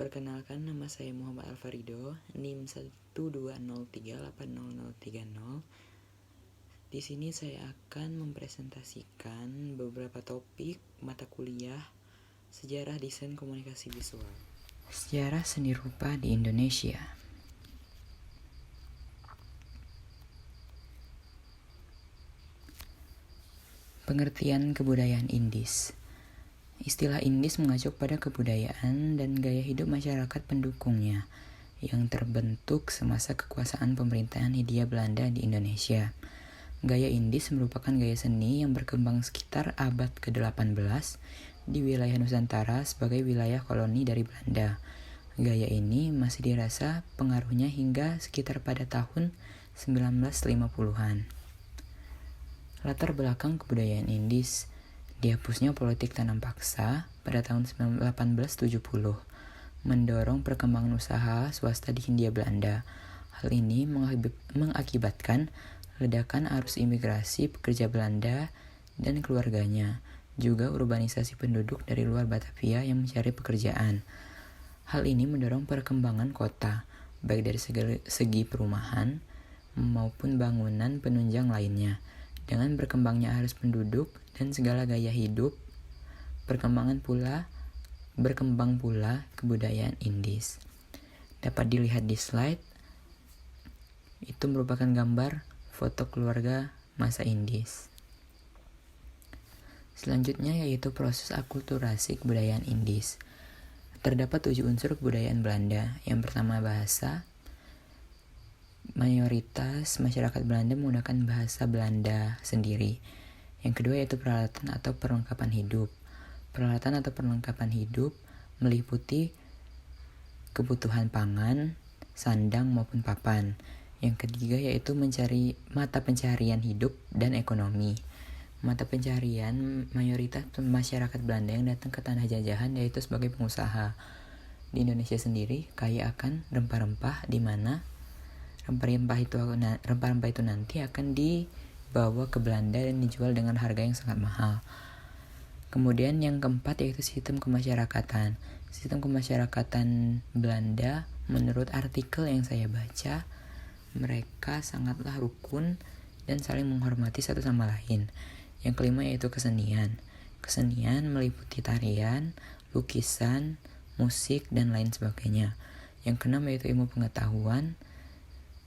Perkenalkan, nama saya Muhammad Alfarido, NIM 120380030. Di sini saya akan mempresentasikan beberapa topik mata kuliah Sejarah Desain Komunikasi Visual. Sejarah seni rupa di Indonesia. Pengertian kebudayaan Indis. Istilah Indis mengacu pada kebudayaan dan gaya hidup masyarakat pendukungnya yang terbentuk semasa kekuasaan pemerintahan Hindia Belanda di Indonesia. Gaya Indis merupakan gaya seni yang berkembang sekitar abad ke-18 di wilayah Nusantara sebagai wilayah koloni dari Belanda. Gaya ini masih dirasa pengaruhnya hingga sekitar pada tahun 1950-an. Latar belakang kebudayaan Indis. Dihapusnya politik tanam paksa pada tahun 1870, mendorong perkembangan usaha swasta di Hindia Belanda. Hal ini mengakibatkan ledakan arus imigrasi pekerja Belanda dan keluarganya, juga urbanisasi penduduk dari luar Batavia yang mencari pekerjaan. Hal ini mendorong perkembangan kota, baik dari segi perumahan maupun bangunan penunjang lainnya. Dengan berkembangnya arus penduduk dan segala gaya hidup, berkembang pula kebudayaan Indis. Dapat dilihat di slide, itu merupakan gambar foto keluarga masa Indis. Selanjutnya yaitu proses akulturasi kebudayaan Indis. Terdapat 7 unsur kebudayaan Belanda. Yang pertama, bahasa. Mayoritas masyarakat Belanda menggunakan bahasa Belanda sendiri. Yang kedua yaitu peralatan atau perlengkapan hidup. Peralatan atau perlengkapan hidup meliputi kebutuhan pangan, sandang maupun papan. Yang ketiga yaitu mata pencarian hidup dan ekonomi. Mata pencarian mayoritas masyarakat Belanda yang datang ke tanah jajahan yaitu sebagai pengusaha. Di Indonesia sendiri kaya akan rempah-rempah, di mana rempah-rempah itu nanti akan dibawa ke Belanda dan dijual dengan harga yang sangat mahal. Kemudian yang keempat yaitu sistem kemasyarakatan. Sistem kemasyarakatan Belanda, menurut artikel yang saya baca, mereka sangatlah rukun dan saling menghormati satu sama lain. Yang kelima yaitu kesenian. Kesenian meliputi tarian, lukisan, musik, dan lain sebagainya. Yang keenam yaitu ilmu pengetahuan,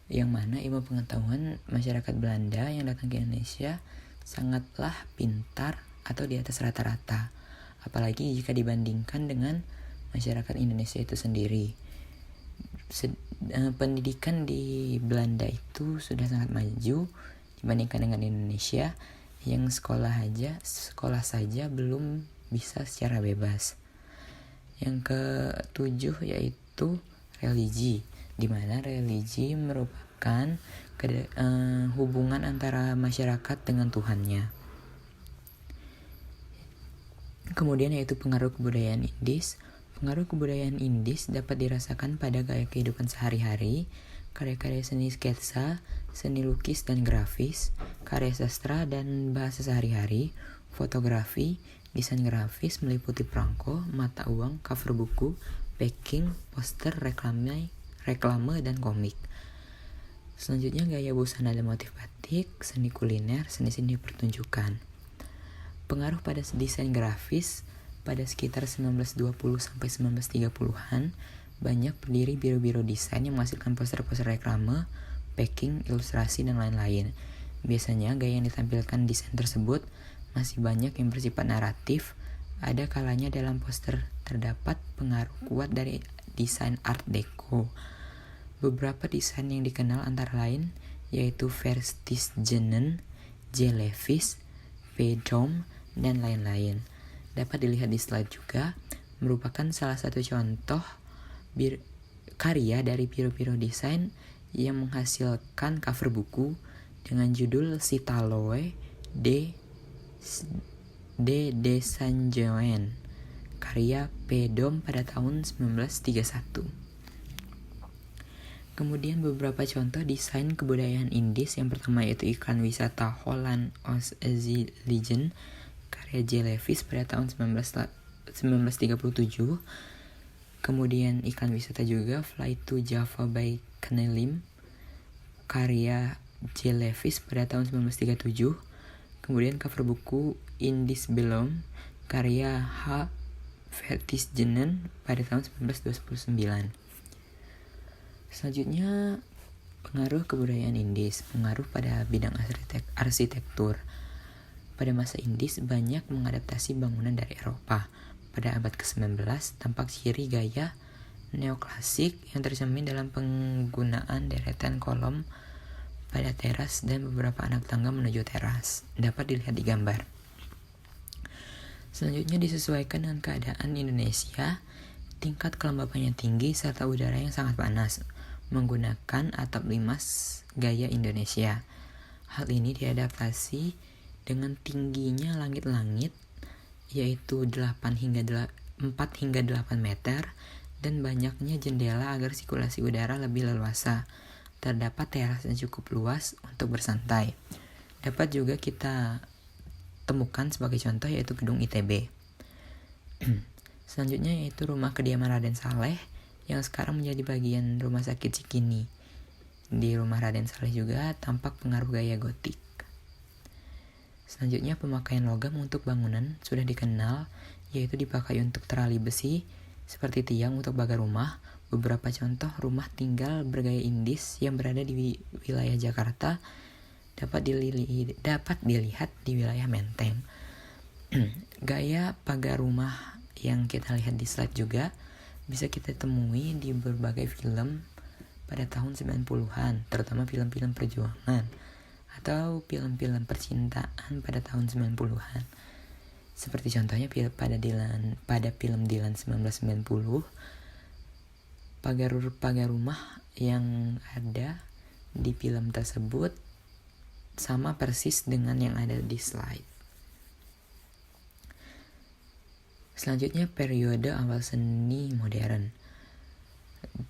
yang mana ilmu pengetahuan masyarakat Belanda yang datang ke Indonesia sangatlah pintar atau di atas rata-rata, apalagi jika dibandingkan dengan masyarakat Indonesia itu sendiri. Pendidikan di Belanda itu sudah sangat maju dibandingkan dengan Indonesia yang sekolah saja belum bisa secara bebas. Yang ketujuh yaitu religi, di mana religi merupakan hubungan antara masyarakat dengan Tuhannya. Kemudian yaitu pengaruh kebudayaan Indis. Pengaruh kebudayaan Indis dapat dirasakan pada gaya kehidupan sehari-hari, karya-karya seni sketsa, seni lukis dan grafis, karya sastra dan bahasa sehari-hari, fotografi, desain grafis meliputi perangko, mata uang, cover buku, packing, poster, reklame, dan komik. Selanjutnya gaya busana dan motif batik, seni kuliner, seni pertunjukan. Pengaruh pada desain grafis pada sekitar 1920 sampai 1930-an, banyak berdiri biro-biro desain yang menghasilkan poster-poster reklame, packing, ilustrasi, dan lain-lain. Biasanya gaya yang ditampilkan desain tersebut masih banyak yang bersifat naratif. Ada kalanya dalam poster terdapat pengaruh kuat dari desain Art Deco. Beberapa desain yang dikenal antara lain yaitu Verstijgenen, J. Levis, V. Dom, dan lain-lain. Dapat dilihat di slide juga, merupakan salah satu contoh karya dari biro-biro desain yang menghasilkan cover buku dengan judul Citaloe de Desainjoen, karya P. Dom pada tahun 1931. Kemudian beberapa contoh desain kebudayaan Indis. Yang pertama yaitu iklan wisata Holland Legend, karya J. Levis pada tahun 1937. Kemudian iklan wisata juga, Fly to Java by Kenelim, karya J. Levis pada tahun 1937. Kemudian cover buku In This Belong, karya H. Vertisgenen pada tahun 1929. Selanjutnya, pengaruh kebudayaan Indis, pengaruh pada bidang arsitektur. Pada masa Indis banyak mengadaptasi bangunan dari Eropa. Pada abad ke-19 tampak ciri gaya neoklasik yang tercermin dalam penggunaan deretan kolom pada teras dan beberapa anak tangga menuju teras. Dapat dilihat di gambar. Selanjutnya disesuaikan dengan keadaan Indonesia, tingkat kelembapannya tinggi serta udara yang sangat panas, menggunakan atap limas gaya Indonesia. Hal ini diadaptasi dengan tingginya langit-langit, yaitu 4 hingga 8 meter, dan banyaknya jendela agar sirkulasi udara lebih leluasa. Terdapat teras yang cukup luas untuk bersantai. Dapat juga kita temukan sebagai contoh yaitu gedung ITB. Selanjutnya yaitu rumah kediaman Raden Saleh yang sekarang menjadi bagian rumah sakit Cikini. Di rumah Raden Saleh juga tampak pengaruh gaya gotik. Selanjutnya pemakaian logam untuk bangunan sudah dikenal, yaitu dipakai untuk terali besi seperti tiang untuk pagar rumah. Beberapa contoh rumah tinggal bergaya Indis yang berada di wilayah Jakarta dapat dilihat di wilayah Menteng. Gaya pagar rumah yang kita lihat di slide juga bisa kita temui di berbagai film pada tahun 90-an, terutama film-film perjuangan atau film-film percintaan pada tahun 90-an. Seperti contohnya pada film Dilan 1990, pagar rumah yang ada di film tersebut sama persis dengan yang ada di slide. Selanjutnya periode awal seni modern.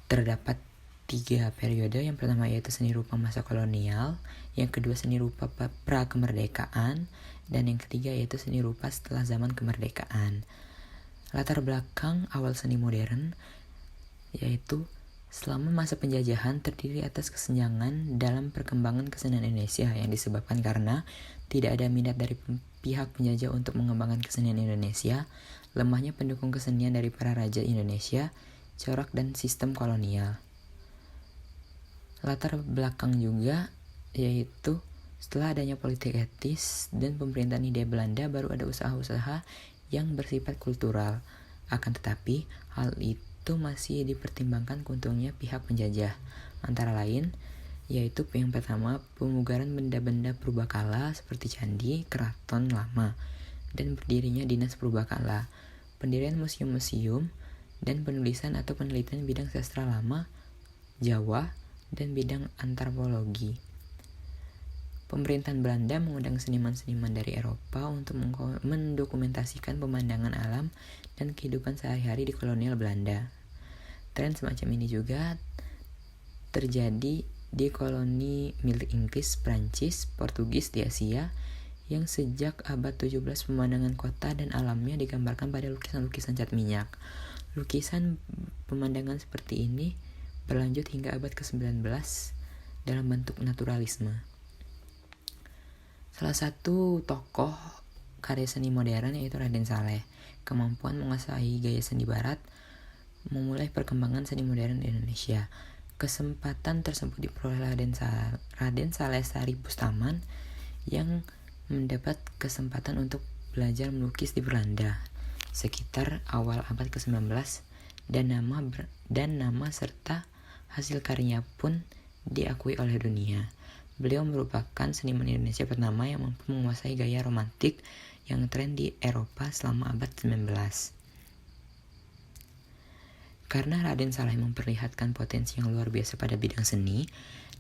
Terdapat 3 periode. Yang pertama yaitu seni rupa masa kolonial, yang kedua seni rupa pra-kemerdekaan, dan yang ketiga yaitu seni rupa setelah zaman kemerdekaan. Latar belakang awal seni modern yaitu selama masa penjajahan terdiri atas kesenjangan dalam perkembangan kesenian Indonesia yang disebabkan karena tidak ada minat dari pihak penjajah untuk mengembangkan kesenian Indonesia, lemahnya pendukung kesenian dari para raja Indonesia, corak dan sistem kolonial. Latar belakang juga yaitu setelah adanya politik etis dan pemerintahan Hindia Belanda baru ada usaha-usaha yang bersifat kultural. Akan tetapi hal itu masih dipertimbangkan keuntungannya pihak penjajah. Antara lain yaitu yang pertama pemugaran benda-benda purbakala seperti candi, keraton lama, dan berdirinya dinas purbakala, pendirian museum-museum, dan penulisan atau penelitian bidang sastra lama Jawa dan bidang antropologi. Pemerintahan Belanda mengundang seniman-seniman dari Eropa untuk mendokumentasikan pemandangan alam dan kehidupan sehari-hari di kolonial Belanda. Tren semacam ini juga terjadi di koloni milik Inggris, Prancis, Portugis di Asia, yang sejak abad 17 pemandangan kota dan alamnya digambarkan pada lukisan-lukisan cat minyak. Lukisan pemandangan seperti ini berlanjut hingga abad ke-19 dalam bentuk naturalisme. Salah satu tokoh karya seni modern yaitu Raden Saleh. Kemampuan menguasai gaya seni barat memulai perkembangan seni modern di Indonesia. Kesempatan tersebut diperoleh Raden Saleh Sari Bustaman yang mendapat kesempatan untuk belajar melukis di Belanda sekitar awal abad ke-19 dan nama serta hasil karyanya pun diakui oleh dunia. Beliau merupakan seniman Indonesia pertama yang mampu menguasai gaya romantik yang tren di Eropa selama abad 19. Karena Raden Saleh memperlihatkan potensi yang luar biasa pada bidang seni,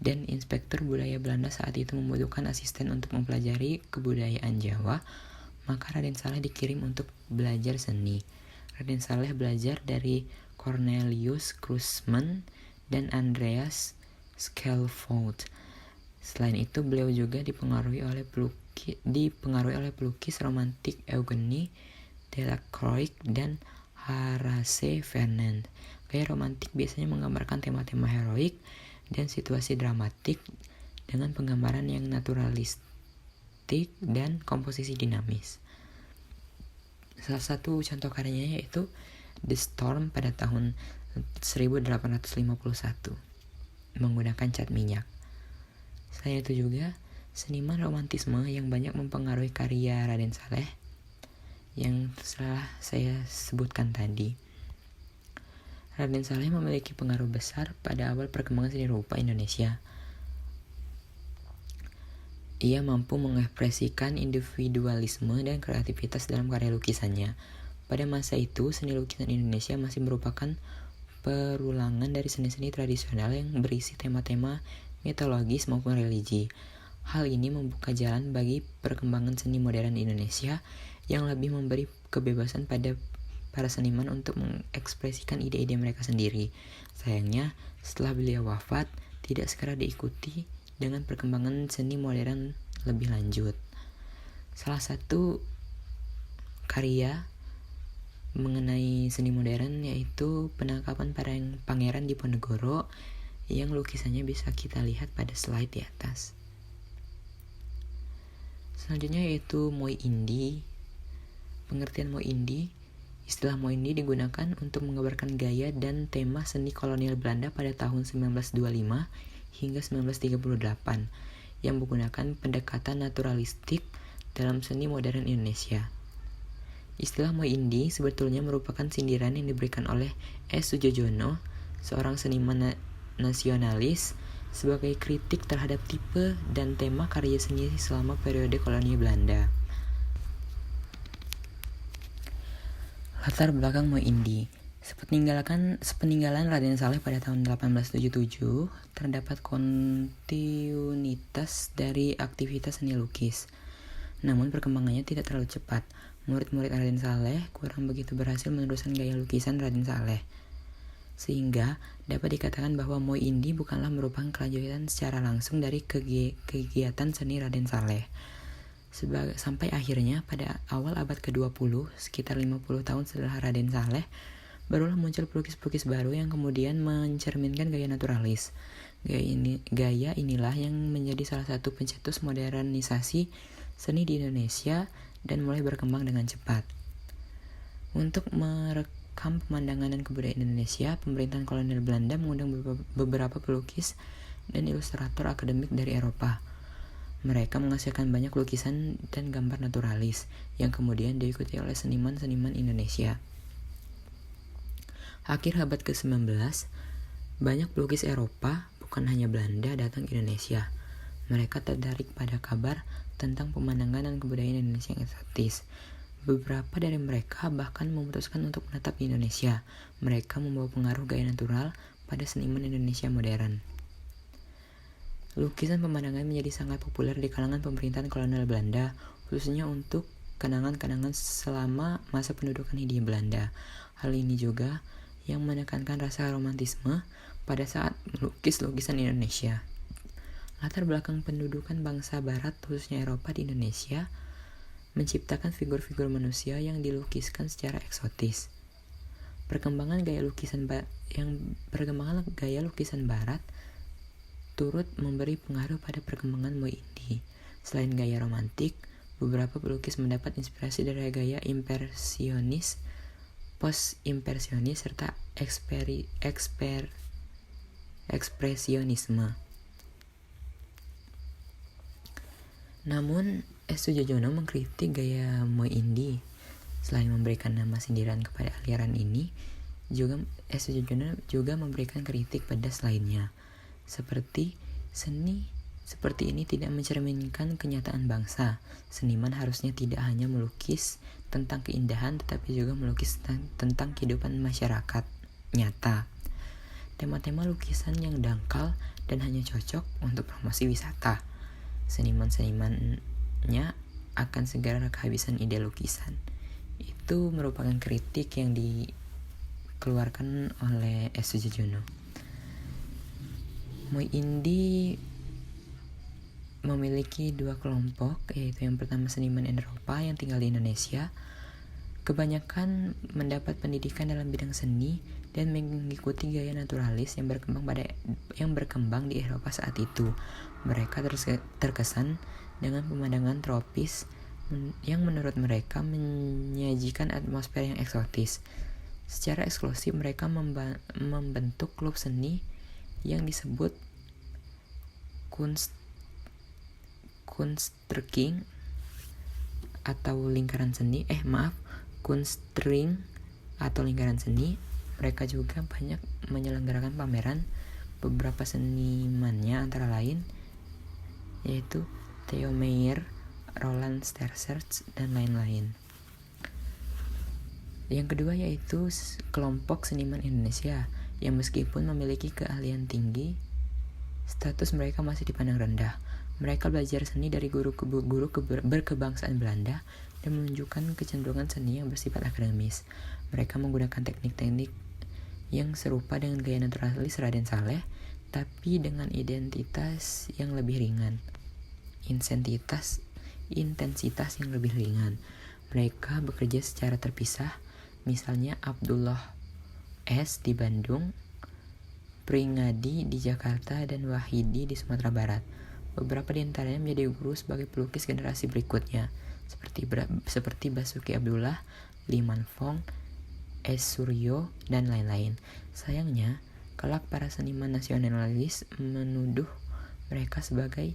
dan Inspektur Budaya Belanda saat itu membutuhkan asisten untuk mempelajari kebudayaan Jawa, maka Raden Saleh dikirim untuk belajar seni. Raden Saleh belajar dari Cornelius Krusman dan Andreas Schelfhout. Selain itu, beliau juga dipengaruhi oleh pelukis romantik Eugenie Delacroix dan Horace Vernet. Gaya romantik biasanya menggambarkan tema-tema heroik dan situasi dramatik dengan penggambaran yang naturalistik dan komposisi dinamis. Salah satu contoh karyanya yaitu The Storm pada tahun 1851 menggunakan cat minyak. Selain itu juga seniman romantisme yang banyak mempengaruhi karya Raden Saleh yang telah saya sebutkan tadi. Raden Saleh memiliki pengaruh besar pada awal perkembangan seni rupa Indonesia. Ia mampu mengekspresikan individualisme dan kreativitas dalam karya lukisannya. Pada masa itu, seni lukisan Indonesia masih merupakan perulangan dari seni-seni tradisional yang berisi tema-tema mitologis maupun religi. Hal ini membuka jalan bagi perkembangan seni modern Indonesia yang lebih memberi kebebasan pada para seniman untuk mengekspresikan ide-ide mereka sendiri. Sayangnya, setelah beliau wafat, tidak segera diikuti dengan perkembangan seni modern lebih lanjut. Salah satu karya mengenai seni modern yaitu penangkapan Pangeran Diponegoro yang lukisannya bisa kita lihat pada slide di atas. Selanjutnya yaitu Moi Indi. Pengertian Moi Indi, istilah Moi Indi digunakan untuk menggambarkan gaya dan tema seni kolonial Belanda pada tahun 1925 hingga 1938 yang menggunakan pendekatan naturalistik dalam seni modern Indonesia. Istilah Moi Indi sebetulnya merupakan sindiran yang diberikan oleh S. Sujojono, seorang seniman nasionalis, sebagai kritik terhadap tipe dan tema karya seni selama periode koloni Belanda. Latar belakang Moi Indi. Sepeninggalan Raden Saleh pada tahun 1877, terdapat kontinuitas dari aktivitas seni lukis. Namun perkembangannya tidak terlalu cepat. Murid-murid Raden Saleh kurang begitu berhasil meneruskan gaya lukisan Raden Saleh. Sehingga dapat dikatakan bahwa Moi Indi bukanlah merupakan kelanjutan secara langsung dari kegiatan seni Raden Saleh. Sampai akhirnya pada awal abad ke-20, sekitar 50 tahun setelah Raden Saleh, barulah muncul pelukis-pelukis baru yang kemudian mencerminkan gaya naturalis. Gaya inilah yang menjadi salah satu pencetus modernisasi seni di Indonesia dan mulai berkembang dengan cepat. Untuk merekam pemandangan dan kebudayaan Indonesia, pemerintahan kolonial Belanda mengundang beberapa pelukis dan ilustrator akademik dari Eropa. Mereka menghasilkan banyak lukisan dan gambar naturalis yang kemudian diikuti oleh seniman-seniman Indonesia. Akhir abad ke-19, banyak pelukis Eropa, bukan hanya Belanda, datang ke Indonesia. Mereka tertarik pada kabar tentang pemandangan dan kebudayaan Indonesia yang eksotis. Beberapa dari mereka bahkan memutuskan untuk menetap di Indonesia. Mereka membawa pengaruh gaya natural pada seniman Indonesia modern. Lukisan pemandangan menjadi sangat populer di kalangan pemerintahan kolonial Belanda, khususnya untuk kenangan-kenangan selama masa pendudukan Hindia Belanda. Hal ini juga yang menekankan rasa romantisme pada saat melukis lukisan Indonesia. Latar belakang pendudukan bangsa Barat, khususnya Eropa di Indonesia, menciptakan figur-figur manusia yang dilukiskan secara eksotis. Perkembangan gaya lukisan Barat turut memberi pengaruh pada perkembangan Moi Indi. Selain gaya romantik, beberapa pelukis mendapat inspirasi dari gaya impresionis, post-impresionis, serta ekspresionisme. Namun, S. Sujojono mengkritik gaya Moi Indi. Selain memberikan nama sindiran kepada aliran ini, S. Sujojono juga memberikan kritik pedas lainnya. Seperti seni seperti ini tidak mencerminkan kenyataan bangsa. Seniman harusnya tidak hanya melukis tentang keindahan, tetapi juga melukis tentang kehidupan masyarakat nyata. Tema-tema lukisan yang dangkal dan hanya cocok untuk promosi wisata. Seniman-senimannya akan segera kehabisan ide lukisan. Itu merupakan kritik yang dikeluarkan oleh S. Sujojono. Moi Indi memiliki dua kelompok, yaitu yang pertama seniman Eropa yang tinggal di Indonesia. Kebanyakan mendapat pendidikan dalam bidang seni dan mengikuti gaya naturalis yang berkembang di Eropa saat itu. Mereka terkesan dengan pemandangan tropis yang menurut mereka menyajikan atmosfer yang eksotis. Secara eksklusif mereka membentuk klub seni yang disebut Kunstwerking atau lingkaran seni. Kunstring atau lingkaran seni. Mereka juga banyak menyelenggarakan pameran. Beberapa senimannya antara lain yaitu Theo Mayer, Roland Sterschers, dan lain-lain. Yang kedua yaitu kelompok seniman Indonesia yang meskipun memiliki keahlian tinggi, status mereka masih dipandang rendah. Mereka belajar seni dari guru berkebangsaan Belanda dan menunjukkan kecenderungan seni yang bersifat akademis. Mereka menggunakan teknik-teknik yang serupa dengan gaya naturalis Raden Saleh, tapi dengan intensitas yang lebih ringan. Mereka bekerja secara terpisah, misalnya Abdullah S. di Bandung, Pringadi di Jakarta, dan Wahidi di Sumatera Barat. Beberapa di antaranya menjadi guru sebagai pelukis generasi berikutnya, seperti Basuki Abdullah, Lee Man Fong, S. Suryo, dan lain-lain. Sayangnya, kelak para seniman nasionalis menuduh mereka sebagai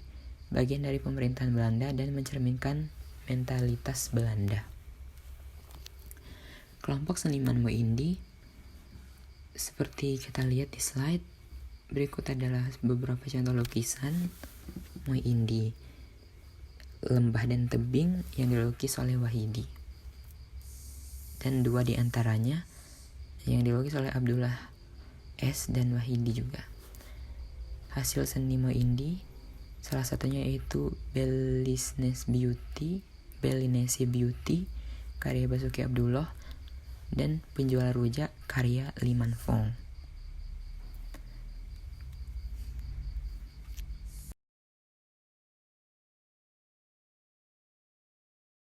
bagian dari pemerintahan Belanda dan mencerminkan mentalitas Belanda. Kelompok seniman Muindi, seperti kita lihat di slide berikut adalah beberapa contoh lukisan Muindi. Lembah dan tebing yang dilukis oleh Wahidi, dan dua di antaranya yang dilukis oleh Abdullah S. dan Wahidi juga. Hasil seni Muindi salah satunya yaitu Balinese Beauty karya Basuki Abdullah dan Penjual Rujak karya Lee Man Fong.